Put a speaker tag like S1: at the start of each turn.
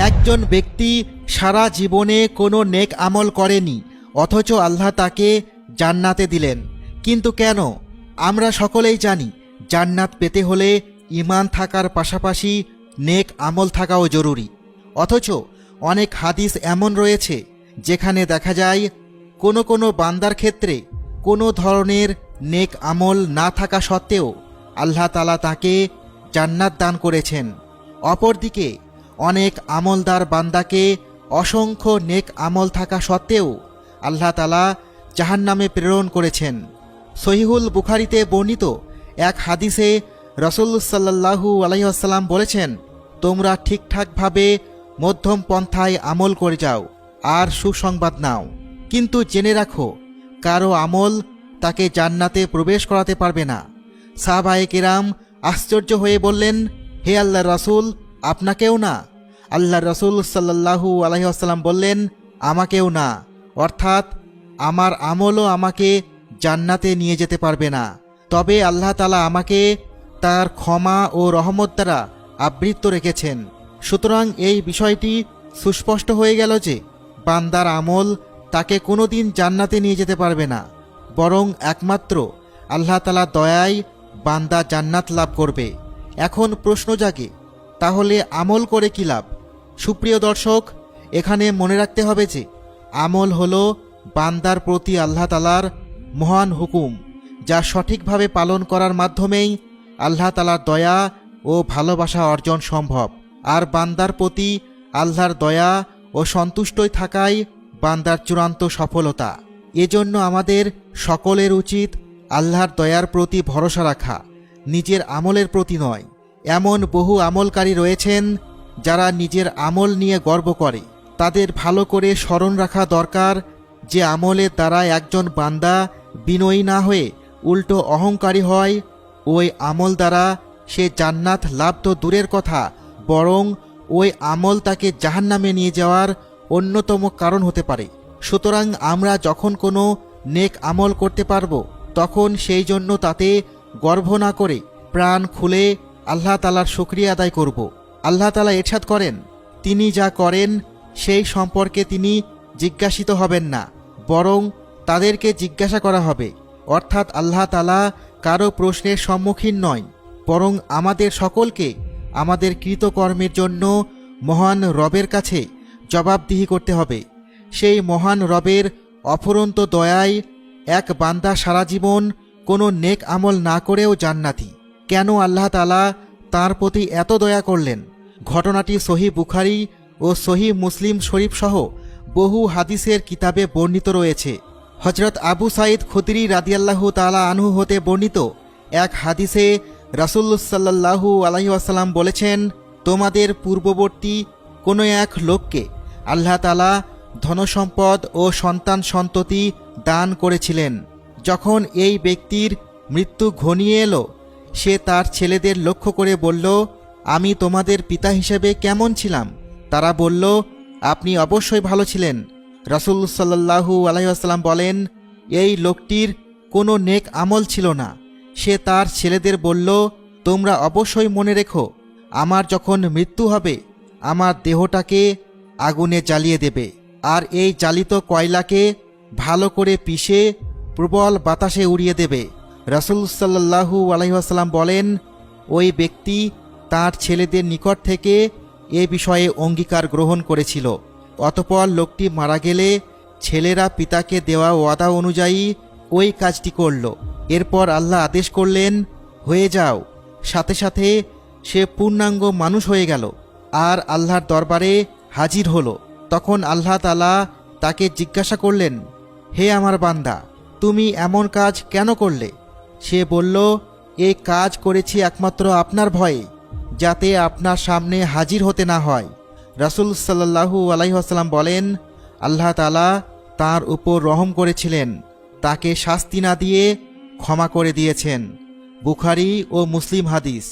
S1: একজন ব্যক্তি সারা জীবনে কোনো নেক আমল করেনি, অথচ আল্লাহ তাকে জান্নাতে দিলেন। কিন্তু কেন? আমরা সকলেই জানি জান্নাত পেতে হলে ঈমান থাকার পাশাপাশি নেক আমল থাকাও জরুরি। অথচ অনেক হাদিস এমন রয়েছে যেখানে দেখা যায় কোনো বান্দার ক্ষেত্রে কোনো ধরনের নেক আমল না থাকা সত্ত্বেও আল্লাহ তাআলা তাকে জান্নাত দান করেছেন। অপরদিকে অনেক আমলদার বান্দাকে অসংখ্য নেক আমল থাকা সত্ত্বেও আল্লাহ তাআলা জাহান্নামে প্রেরণ করেছেন। সহিহুল বুখারীতে বর্ণিত এক হাদিসে রাসূল সাল্লাল্লাহু আলাইহি ওয়াসাল্লাম বলেছেন, তোমরা ঠিকঠাকভাবে মধ্যম পন্থায় আমল করে যাও আর সুসংবাদ নাও, কিন্তু জেনে রাখো কারো আমল তাকে জান্নাতে প্রবেশ করাতে পারবে না। সাহাবায়ে কেরাম আশ্চর্য হয়ে বললেন, হে আল্লাহর রাসূল, আপনাকেও না? আল্লাহর রাসূল সাল্লাল্লাহু আলাইহি ওয়াসাল্লাম বললেন, আমাকেও না, অর্থাৎ আমার আমলও আমাকে জান্নাতে নিয়ে যেতে পারবে না। তবে আল্লাহ তাআলা আমাকে তার ক্ষমা ও রহমত দ্বারা আবৃত রেখেছেন। সুতরাং এই বিষয়টি সুস্পষ্ট হয়ে গেল যে বান্দার আমল তাকে কোনোদিন জান্নাতে নিয়ে যেতে পারবে না, বরং একমাত্র আল্লাহ তাআলার দয়ায় বান্দা জান্নাত লাভ করবে। এখন প্রশ্ন জাগে, তাহলে আমল করে কী লাভ? সুপ্রিয় দর্শক, এখানে মনে রাখতে হবে যে আমল হলো বান্দার প্রতি আল্লাহ তাআলার মহান হুকুম, যা সঠিকভাবে পালন করার মাধ্যমেই আল্লাহ তাআলার দয়া ও ভালোবাসা অর্জন সম্ভব। আর বান্দার প্রতি আল্লাহর দয়া ও সন্তুষ্টই থাকাই বান্দার চূড়ান্ত সফলতা। এজন্য আমাদের সকলের উচিত আল্লাহর দয়ার প্রতি ভরসা রাখা, নিজের আমলের প্রতি নয়। এমন বহু আমলকারী রয়েছেন যারা নিজের আমল নিয়ে গর্ব করে। তাদের ভালো করে স্মরণ রাখা দরকার যে আমলের দ্বারা একজন বান্দা বিনয়ী না হয়ে উল্টো অহংকারী হয়, ওই আমল দ্বারা সে জান্নাত লাভ তো দূরের কথা, বরং ওই আমল তাকে জাহান্নামে নিয়ে যাওয়ার অন্যতম কারণ হতে পারে। সুতরাং আমরা যখন কোনো নেক আমল করতে পারব, তখন সেই জন্য তাতে গর্ব না করে প্রাণ খুলে আল্লাহ তাআলার শুকরিয়া আদায় করব। আল্লাহ তাআলা ইরশাদ করেন, তিনি যা করেন সেই সম্পর্কে তিনি জিজ্ঞাসিত হবেন না, বরং তাদেরকে জিজ্ঞাসা করা হবে। অর্থাৎ আল্লাহ তাআলা কারো প্রশ্নের সম্মুখীন নয়, বরং আমাদের সকলকে আমাদের কৃতকর্মের জন্য মহান রবের কাছে জবাবদিহি করতে হবে। সেই মহান রবের অফুরন্ত দয়ায় এক বান্দা সারা জীবন কোনো নেক আমল না করেও জান্নাতি। কেন আল্লাহ তাআলা তার প্রতি এত দয়া করলেন? ঘটনাটি সহিহ বুখারী ও সহিহ মুসলিম শরীফ সহ বহু হাদিসের কিতাবে বর্ণিত রয়েছে। হযরত আবু সাঈদ খুদরি রাদিয়াল্লাহু তাআলা আনহু হতে বর্ণিত এক হাদিসে রাসূল সাল্লাল্লাহু আলাইহি ওয়াসাল্লাম বলেছেন, তোমাদের পূর্ববর্তী কোনো এক লোককে আল্লাহ তাআলা ধনসম্পদ ও সন্তান সন্ততি দান করেছিলেন। যখন এই ব্যক্তির মৃত্যু ঘনিয়ে এলো, সে তার ছেলেদের লক্ষ্য করে বলল, আমি তোমাদের পিতা হিসেবে কেমন ছিলাম? তারা বলল, আপনি অবশ্যই ভালো ছিলেন। রাসূল সাল্লাল্লাহু আলাইহি ওয়াসাল্লাম বলেন, এই লোকটির কোনো নেক আমল ছিল না। সে তার ছেলেদের বলল, তোমরা অবশ্যই মনে রেখো, আমার যখন মৃত্যু হবে আমার দেহটাকে আগুনে জ্বালিয়ে দেবে, আর এই জ্বালিত কয়লাকে ভালো করে পিষে প্রবল বাতাসে উড়িয়ে দেবে। রাসূল সাল্লাল্লাহু আলাইহি ওয়াসাল্লাম বলেন, ওই ব্যক্তি তার ছেলেদের নিকট থেকে এ বিষয়ে অঙ্গীকার গ্রহণ করেছিল। অতঃপর লোকটি মারা গেলে ছেলেরা পিতাকে দেওয়া ওয়াদা অনুযায়ী ওই কাজটি করল। এরপর আল্লাহ আদেশ করলেন, হয়ে যাও। সাথে সাথে সে পূর্ণাঙ্গ মানুষ হয়ে গেল আর আল্লাহর দরবারে হাজির হলো। তখন আল্লাহ তাআলা তাকে জিজ্ঞাসা করলেন, হে আমার বান্দা, তুমি এমন কাজ কেন করলে? সে বলল, এই কাজ করেছি একমাত্র আপনার ভয়ে, যাতে আপনার সামনে হাজির হতে না হয়। রাসূল সাল্লাল্লাহু আলাইহি ওয়াসাল্লাম বলেন, আল্লাহ তাআলা তার উপর রহম করেছিলেন, তাকে শাস্তি না দিয়ে ক্ষমা করে দিয়েছেন। বুখারী ও মুসলিম হাদিস।